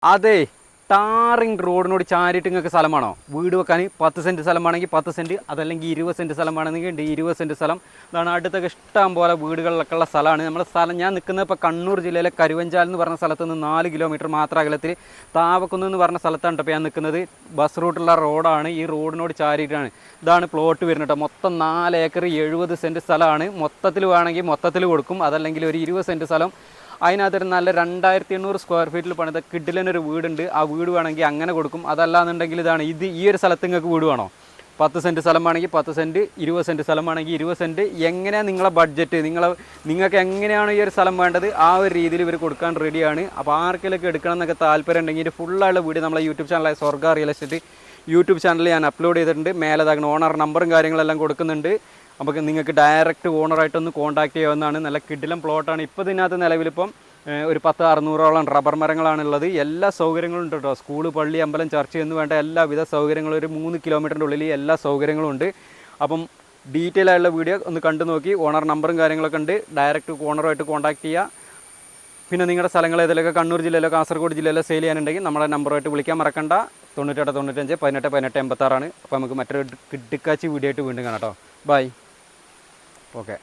അതെ, ടാറിങ് റോഡിനോട് ചാരിയിട്ട് നിങ്ങൾക്ക് സ്ഥലമാണോ? വീട് വെക്കാൻ 10 സെൻറ്റ് സ്ഥലമാണെങ്കിൽ 10 സെൻറ്റ്, അതല്ലെങ്കിൽ 20 സെൻറ്റ് സ്ഥലമാണെങ്കിൽ 20 സെൻറ്റ് സ്ഥലം. ഇതാണ് അടുത്തൊക്കെ ഇഷ്ടം പോലെ വീടുകളിലൊക്കെ ഉള്ള സ്ഥലമാണ്. നമ്മുടെ സ്ഥലം ഞാൻ നിൽക്കുന്നത് ഇപ്പോൾ കണ്ണൂർ ജില്ലയിലെ കരുവഞ്ചാൽ എന്ന് പറഞ്ഞ സ്ഥലത്ത് നിന്ന് 4 കിലോമീറ്റർ മാത്രം അകലത്തിൽ താവക്കുന്ന് എന്ന് പറഞ്ഞ സ്ഥലത്താണ് ഇപ്പോൾ ഞാൻ നിൽക്കുന്നത്. ബസ് റൂട്ടുള്ള റോഡാണ്. ഈ റോഡിനോട് ചാരിയിട്ടാണ് ഇതാണ് പ്ലോട്ട് വരുന്നത്. മൊത്തം 4 ഏക്കർ 70 സെൻറ്റ് സ്ഥലമാണ്. മൊത്തത്തിൽ വേണമെങ്കിൽ മൊത്തത്തിൽ കൊടുക്കും, അതല്ലെങ്കിൽ ഒരു 20 സെൻറ്റ് സ്ഥലം അതിനകത്തൊരു നല്ല 2800 സ്ക്വയർ ഫീറ്റിൽ പണിത കിഡിലനൊരു വീടുണ്ട്. ആ വീട് വേണമെങ്കിൽ അങ്ങനെ കൊടുക്കും. അതല്ലാന്നുണ്ടെങ്കിൽ ഇതാണ് ഈ ഒരു സ്ഥലത്ത് നിങ്ങൾക്ക് വീട് വേണോ? 10 സെൻറ്റ് സ്ഥലമാണെങ്കിൽ 10 സെൻറ്റ്, 20 സെൻറ്റ് സ്ഥലമാണെങ്കിൽ 20 സെൻറ്റ്. എങ്ങനെയാണ് നിങ്ങളെ ബഡ്ജറ്റ്, നിങ്ങൾക്ക് എങ്ങനെയാണ് ഈ ഒരു സ്ഥലം വേണ്ടത് ആ ഒരു രീതിയിൽ ഇവർ കൊടുക്കാൻ റെഡിയാണ്. അപ്പോൾ ആർക്കെങ്കിലൊക്കെ എടുക്കണം എന്നൊക്കെ താല്പര്യം ഉണ്ടെങ്കിൽ ഫുള്ളായുള്ള വീഡിയോ നമ്മളെ യൂട്യൂബ് ചാനലായ സ്വർഗ്ഗ റിയൽ എസ്റ്റേറ്റ് യൂട്യൂബ് ചാനലിൽ ഞാൻ അപ്ലോഡ് ചെയ്തിട്ടുണ്ട്. മേലതാകുന്ന ഓണർ നമ്പറും കാര്യങ്ങളെല്ലാം കൊടുക്കുന്നുണ്ട്. നമുക്ക് നിങ്ങൾക്ക് ഡയറക്റ്റ് ഓണറായിട്ടൊന്ന് കോൺടാക്ട് ചെയ്യാവുന്നതാണ്. നല്ല കിഡിലം പ്ലോട്ടാണ്. ഇപ്പോൾ ഇതിനകത്ത് നിലവിലിപ്പം ഒരു 10-600ഓളം റബ്ബർ മരങ്ങളാണുള്ളത്. എല്ലാ സൗകര്യങ്ങളും ഉണ്ട് കേട്ടോ. സ്കൂള്, പള്ളി, അമ്പലം, ചർച്ച് എന്ന് വേണ്ട എല്ലാവിധ സൗകര്യങ്ങളും ഒരു 3 കിലോമീറ്ററിൻ്റെ ഉള്ളിൽ എല്ലാ സൗകര്യങ്ങളും ഉണ്ട്. അപ്പം ഡീറ്റെയിൽ ആയിട്ടുള്ള വീഡിയോ ഒന്ന് കണ്ടു നോക്കി. ഓണർ നമ്പറും കാര്യങ്ങളൊക്കെ ഉണ്ട്. ഡയറക്റ്റ് ഓണറുമായിട്ട് കോൺടാക്ട് ചെയ്യുക. പിന്നെ നിങ്ങളുടെ സ്ഥലങ്ങൾ ഏതിലൊക്കെ കണ്ണൂർ ജില്ലയിലോ കാസർഗോഡ് ജില്ലയിലോ സെയിൽ ചെയ്യാനുണ്ടെങ്കിൽ നമ്മുടെ നമ്പറുമായിട്ട് വിളിക്കാൻ മറക്കണ്ട. 98 95 18 18 86 ആണ്. അപ്പോൾ നമുക്ക് മറ്റൊരു കിടുക്കാച്ചി വീഡിയോ ആയിട്ട് വീണ്ടും കാണാം കേട്ടോ. ബൈ. ഓക്കെ.